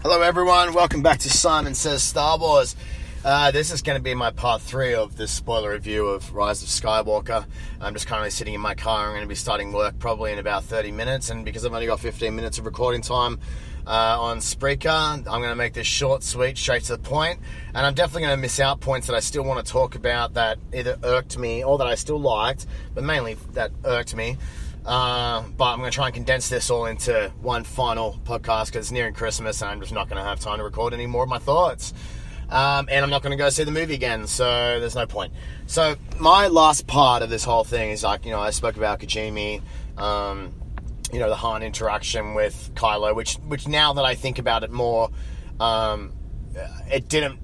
Hello everyone, welcome back to Simon Says Star Wars. This is going to be my part 3 of this spoiler review of Rise of Skywalker. I'm just currently sitting in my car. I'm going to be starting work probably in about 30 minutes, and because I've only got 15 minutes of recording time on Spreaker, I'm going to make this short, sweet, straight to the point, and I'm definitely going to miss out points that I still want to talk about that either irked me or that I still liked, but mainly that irked me. But I'm going to try and condense this all into one final podcast because it's nearing Christmas and I'm just not going to have time to record any more of my thoughts. And I'm not going to go see the movie again, so there's no point. So my last part of this whole thing is like, I spoke about Kajimi, the Han interaction with Kylo, which now that I think about it more, it didn't,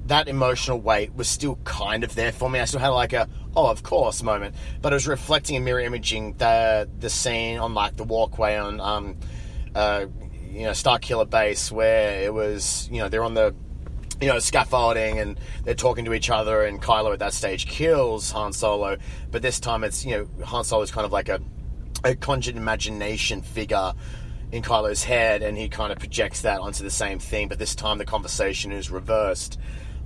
that emotional weight was still kind of there for me. I still had like a, oh, of course moment, but it was reflecting and mirror imaging the scene on like the walkway on, Starkiller Base, where it was, they're on the, scaffolding and they're talking to each other, and Kylo at that stage kills Han Solo, but this time it's, Han Solo is kind of like a conjured imagination figure in Kylo's head, and he kind of projects that onto the same thing, but this time the conversation is reversed.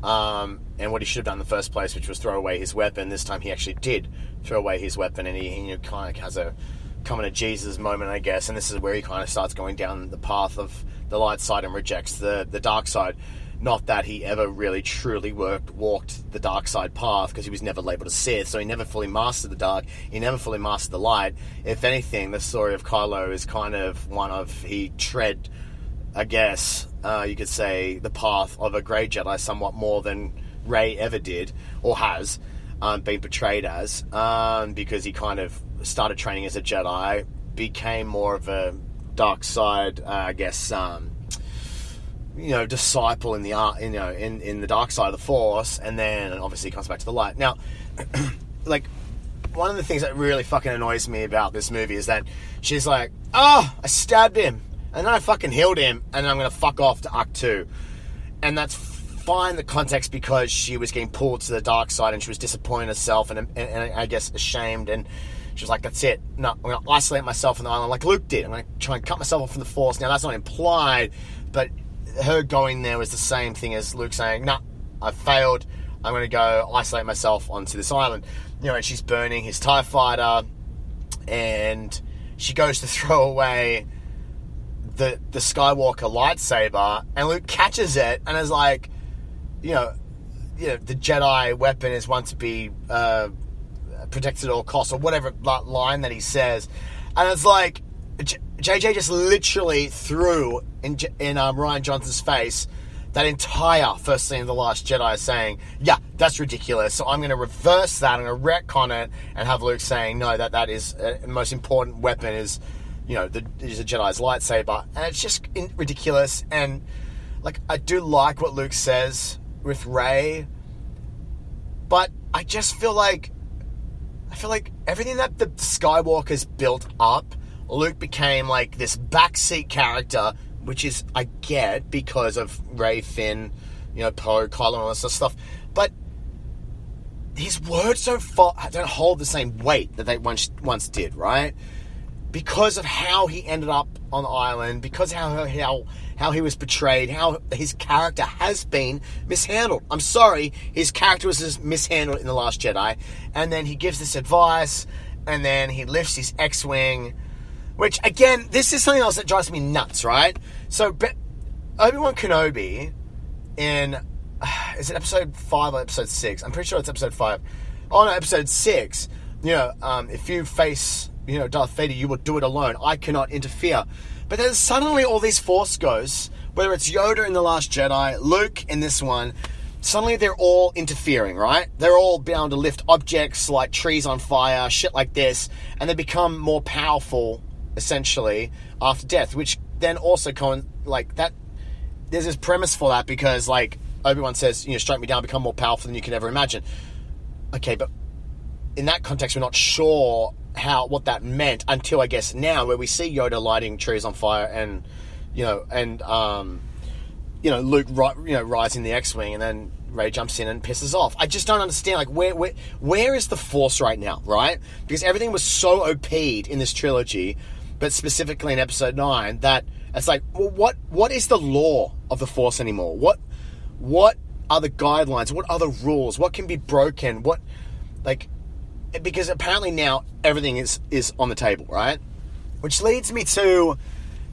And what he should have done in the first place, which was throw away his weapon, this time he actually did throw away his weapon, and he kind of has a coming to Jesus moment, I guess, and this is where he kind of starts going down the path of the light side and rejects the dark side. Not that he ever really truly walked the dark side path, because he was never labeled a Sith, so he never fully mastered the dark, he never fully mastered the light. If anything, the story of Kylo is kind of one of, he tread, I guess, you could say, the path of a grey Jedi somewhat more than Rey ever did, or has been portrayed as, because he kind of started training as a Jedi, became more of a dark side, I guess, disciple in the art, in the dark side of the Force, and then obviously comes back to the light. Now, one of the things that really fucking annoys me about this movie is that she's like, I stabbed him, and then I fucking healed him, and I'm gonna fuck off to Act 2. And that's fine, the context, because she was getting pulled to the dark side, and she was disappointed in herself, and I guess ashamed, and she was like, that's it. No, I'm gonna isolate myself on the island like Luke did. I'm gonna try and cut myself off from the Force. Now, that's not implied, but her going there was the same thing as Luke saying, nah, I failed, I'm going to go isolate myself onto this island. And she's burning his TIE fighter, and she goes to throw away the Skywalker lightsaber, and Luke catches it and is like, the Jedi weapon is one to be protected at all costs, or whatever line that he says. And it's like, JJ just literally threw in Rian Johnson's face that entire first scene of The Last Jedi, saying, yeah, that's ridiculous, so I'm going to reverse that, I'm going to retcon it, and have Luke saying, no, that is the most important weapon is, is a Jedi's lightsaber. And it's just ridiculous. And I do like what Luke says with Rey, but I just feel like everything that the Skywalkers built up, Luke became like this backseat character, which is, I get, because of Rey, Finn, Poe, Kylo, and all this sort of stuff. But his words don't hold the same weight that they once did, right? Because of how he ended up on the island, because how he was portrayed, how his character has been mishandled. I'm sorry, his character was just mishandled in The Last Jedi. And then he gives this advice, and then he lifts his X-Wing, which, again, this is something else that drives me nuts, right? So, Obi-Wan Kenobi in, is it episode 5 or episode 6? I'm pretty sure it's episode 5. Oh, no, episode 6. If you face, Darth Vader, you will do it alone. I cannot interfere. But then suddenly all these Force ghosts, whether it's Yoda in The Last Jedi, Luke in this one, suddenly they're all interfering, right? They're all bound to lift objects like trees on fire, shit like this, and they become more powerful, essentially, after death, which then also that there's this premise for that, because Obi-Wan says, strike me down, become more powerful than you can ever imagine. Okay, but in that context, we're not sure what that meant until, I guess, now, where we see Yoda lighting trees on fire, and Luke rising the X-Wing, and then Rey jumps in and pisses off. I just don't understand, where is the Force right now, right? Because everything was so OP'd in this trilogy, but specifically in episode 9, that It's like, well, what is the law of the Force anymore? What are the guidelines? What are the rules? What can be broken? Because apparently now everything is on the table, right? Which leads me to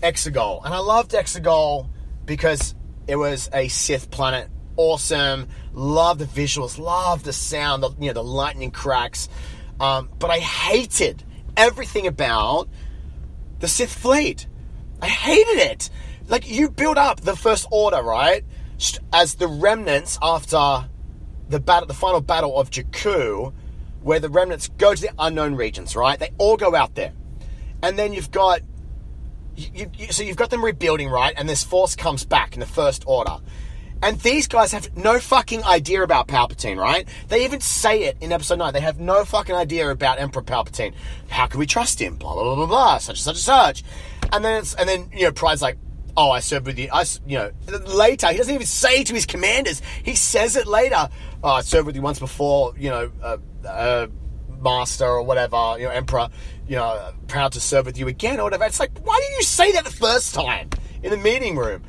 Exegol. And I loved Exegol because it was a Sith planet. Awesome. Love the visuals. Love the sound. The lightning cracks. But I hated everything about the Sith fleet. I hated it. Like, you build up the First Order, right? As the remnants after the final battle of Jakku, where the remnants go to the unknown regions, right? They all go out there. And then you've got them rebuilding, right? And this Force comes back in the First Order. And these guys have no fucking idea about Palpatine, right? They even say it in Episode 9. They have no fucking idea about Emperor Palpatine. How can we trust him? Blah, blah, blah, blah, blah, such and such and such. And then Pride's like, oh, I served with you. Later, he doesn't even say it to his commanders. He says it later. Oh, I served with you once before, master or whatever, emperor, proud to serve with you again or whatever. It's like, why didn't you say that the first time in the meeting room?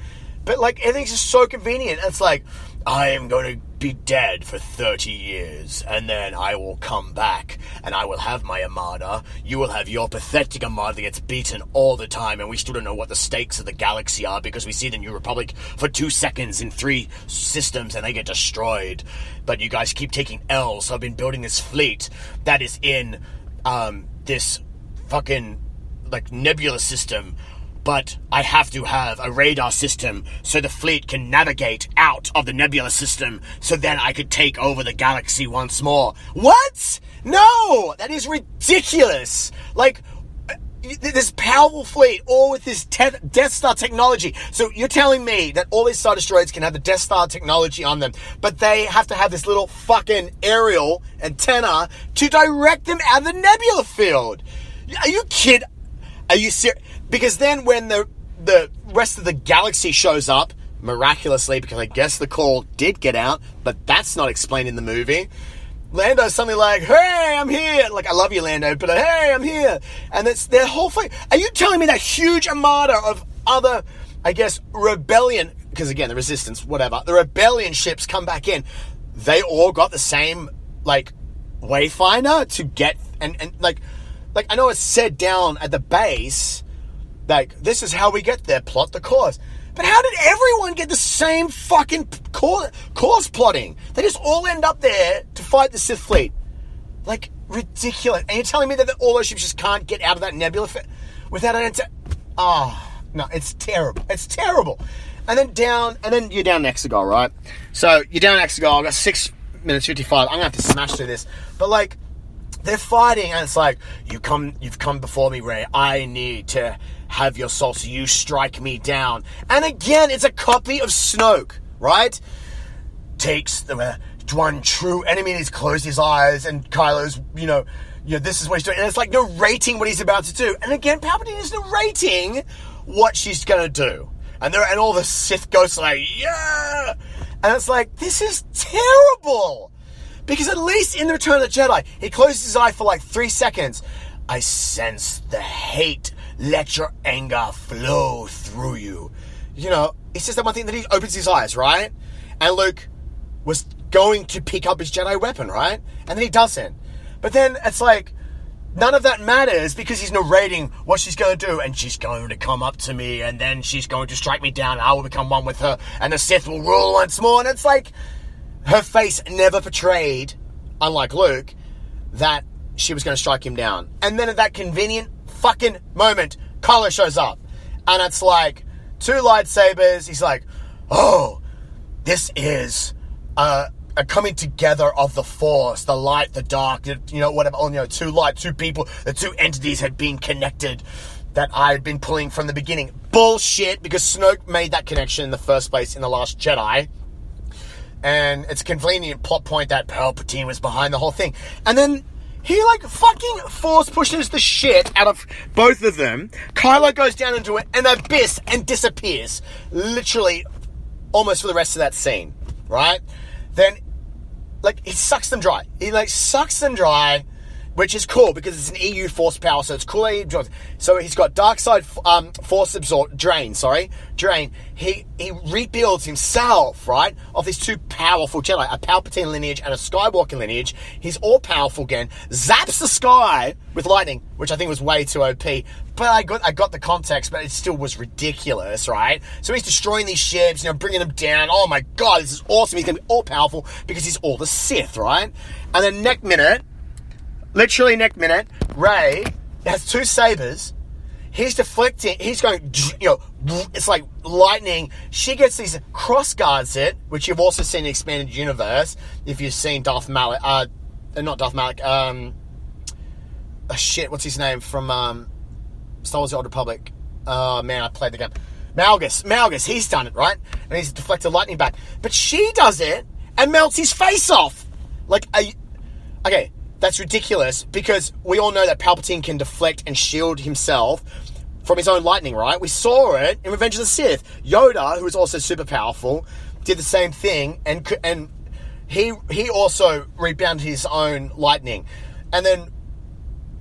But, everything's just so convenient. It's like, I am going to be dead for 30 years, and then I will come back, and I will have my armada. You will have your pathetic armada that gets beaten all the time, and we still don't know what the stakes of the galaxy are, because we see the New Republic for 2 seconds in 3 systems, and they get destroyed. But you guys keep taking L's, so I've been building this fleet that is in this fucking, nebula system. But I have to have a radar system so the fleet can navigate out of the nebula system so then I could take over the galaxy once more. What? No! That is ridiculous! This powerful fleet, all with this Death Star technology. So you're telling me that all these Star Destroyers can have the Death Star technology on them, but they have to have this little fucking aerial antenna to direct them out of the nebula field? Are you kidding? Are you serious? Because then when the rest of the galaxy shows up, miraculously, because I guess the call did get out, but that's not explained in the movie, Lando's suddenly like, hey, I'm here. I love you, Lando, but hey, I'm here. And it's their whole fleet. Are you telling me that huge armada of other, I guess, rebellion, because again, the resistance, whatever, the rebellion ships come back in, they all got the same, wayfinder to get, and I know it's said down at the base, this is how we get there, plot the course. But how did everyone get the same fucking course plotting? They just all end up there to fight the Sith fleet. Ridiculous. And you're telling me that all those ships just can't get out of that nebula without an answer? Oh, no, it's terrible. It's terrible. And then you're down Exegol, right? So you're down Exegol, I've got 6 minutes 55. I'm going to have to smash through this. But they're fighting, and it's like, you've come before me, Rey. I need to have your soul, so you strike me down. And again, it's a copy of Snoke, right? Takes the one true enemy, and he's closed his eyes, and Kylo's, this is what he's doing. And it's narrating what he's about to do. And again, Palpatine is narrating what she's going to do. And all the Sith ghosts are yeah! And it's this is terrible! Because at least in the Return of the Jedi, he closes his eye for 3 seconds. I sense the hate. Let your anger flow through you. He says that one thing, that he opens his eyes, right? And Luke was going to pick up his Jedi weapon, right? And then he doesn't. But then it's none of that matters because he's narrating what she's going to do. And she's going to come up to me, and then she's going to strike me down, and I will become one with her, and the Sith will rule once more. And it's her face never portrayed, unlike Luke, that she was going to strike him down. And then at that convenient fucking moment, Kylo shows up. And it's 2 lightsabers. He's oh, this is a coming together of the Force, the light, the dark, whatever, 2 light, 2 people, the 2 entities had been connected that I had been pulling from the beginning. Bullshit, because Snoke made that connection in the first place in The Last Jedi. And it's a convenient plot point that Palpatine was behind the whole thing. And then he fucking force pushes the shit out of both of them. Kylo goes down into an abyss and disappears. Literally, almost for the rest of that scene. Right? Then, he sucks them dry. He, sucks them dry which is cool because it's an EU force power, so it's cool. So he's got dark side force drain. He rebuilds himself, right, of these two powerful Jedi, a Palpatine lineage and a Skywalker lineage. He's all powerful again, zaps the sky with lightning, which I think was way too OP. But I got the context, but it still was ridiculous, right? So he's destroying these ships, bringing them down. Oh my god, this is awesome. He's going to be all powerful because he's all the Sith, right? And then literally neck minute, Rey has two sabers. He's deflecting. He's going, it's like lightning. She gets these cross guards which you've also seen in the expanded universe. If you've seen not Darth Malak. What's his name from Star Wars: The Old Republic? Oh man, I played the game. Malgus. He's done it, right? And he's deflected lightning back. But she does it and melts his face off. Okay. That's ridiculous because we all know that Palpatine can deflect and shield himself from his own lightning, right? We saw it in Revenge of the Sith. Yoda, who is also super powerful, did the same thing, and he also rebounded his own lightning. And then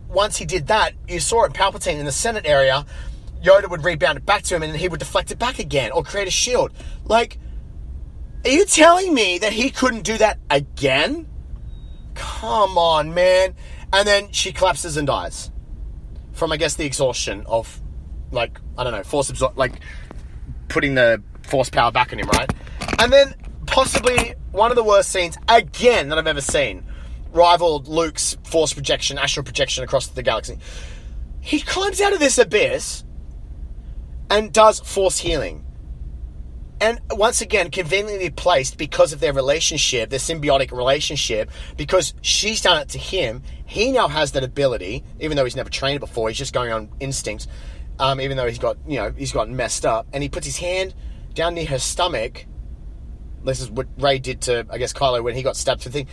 once he did that, you saw it in Palpatine in the Senate area. Yoda would rebound it back to him, and then he would deflect it back again or create a shield. Are you telling me that he couldn't do that again? Come on, man. And then she collapses and dies from, I guess, the exhaustion of, force putting the force power back on him, right? And then possibly one of the worst scenes, again, that I've ever seen, rivaled Luke's force projection, astral projection across the galaxy. He climbs out of this abyss and does force healing. And once again, conveniently placed because of their relationship, their symbiotic relationship, because she's done it to him. He now has that ability, even though he's never trained it before. He's just going on instinct, even though he's gotten messed up. And he puts his hand down near her stomach. This is what Rey did to, I guess, Kylo when he got stabbed through the thing.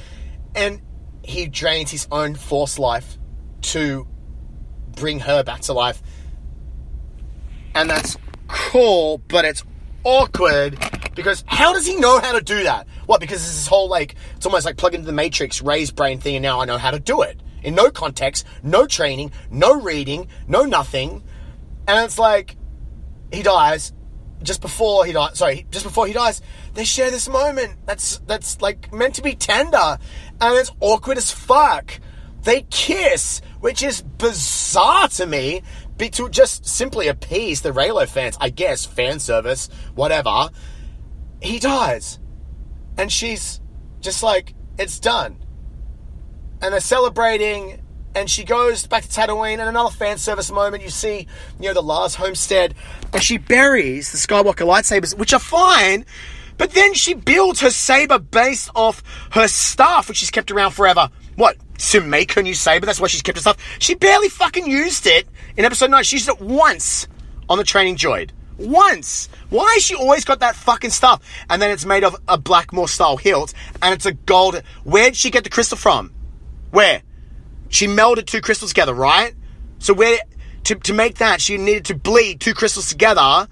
And he drains his own force life to bring her back to life. And that's cool, but it's awkward because how does he know how to do that? What, because it's this whole it's almost like plug into the Matrix, Rey's brain thing, and now I know how to do it in no context, no training, no reading, no nothing. And it's he dies just before he dies. They share this moment that's meant to be tender, and it's awkward as fuck. They kiss, which is bizarre to me, to just simply appease the Reylo fans, I guess, fan service, whatever. He dies. And she's just it's done. And they're celebrating, and she goes back to Tatooine, and another fan service moment, you see, the Lars homestead, and she buries the Skywalker lightsabers, which are fine, but then she builds her saber based off her staff, which she's kept around forever. What? To make her new saber? That's why she's kept her stuff. She barely fucking used it in episode 9. She used it once on the training droid. Once. Why has she always got that fucking stuff? And then it's made of a Blackmore style hilt, and it's a gold. Where'd she get the crystal from? Where? She melded two crystals together, right? So to make that, she needed to bleed two crystals together,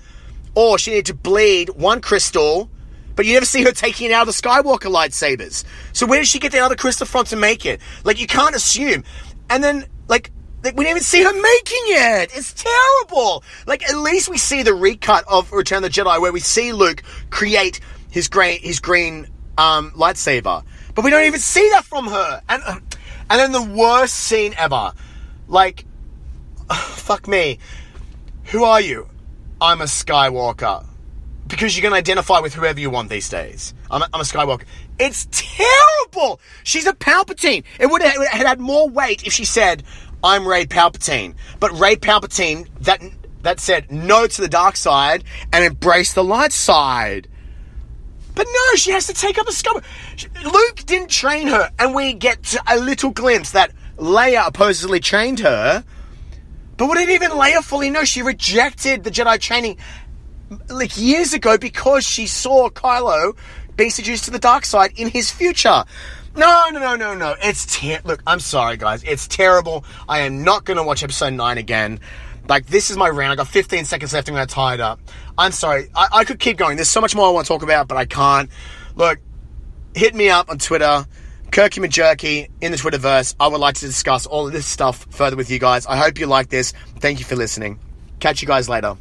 or she needed to bleed one crystal. But you never see her taking it out of the Skywalker lightsabers. So where did she get the other crystal from to make it? You can't assume. And then, we didn't even see her making it. It's terrible. At least we see the recut of Return of the Jedi where we see Luke create his green lightsaber. But we don't even see that from her. And then the worst scene ever. Fuck me. Who are you? I'm a Skywalker. Because you're going to identify with whoever you want these days. I'm a Skywalker. It's terrible! She's a Palpatine. It would have had more weight if she said, I'm Rey Palpatine. But Rey Palpatine, that said no to the dark side and embraced the light side. But no, she has to take up a Skywalker. Luke didn't train her, and we get a little glimpse that Leia supposedly trained her. But what did even Leia fully know? She rejected the Jedi training years ago because she saw Kylo being seduced to the dark side in his future. No. Look, I'm sorry, guys. It's terrible. I am not going to watch episode 9 again. This is my rant. I got 15 seconds left. I'm going to tie it up. I'm sorry. I could keep going. There's so much more I want to talk about, but I can't. Look, hit me up on Twitter. Kirky Majerky in the Twitterverse. I would like to discuss all of this stuff further with you guys. I hope you like this. Thank you for listening. Catch you guys later.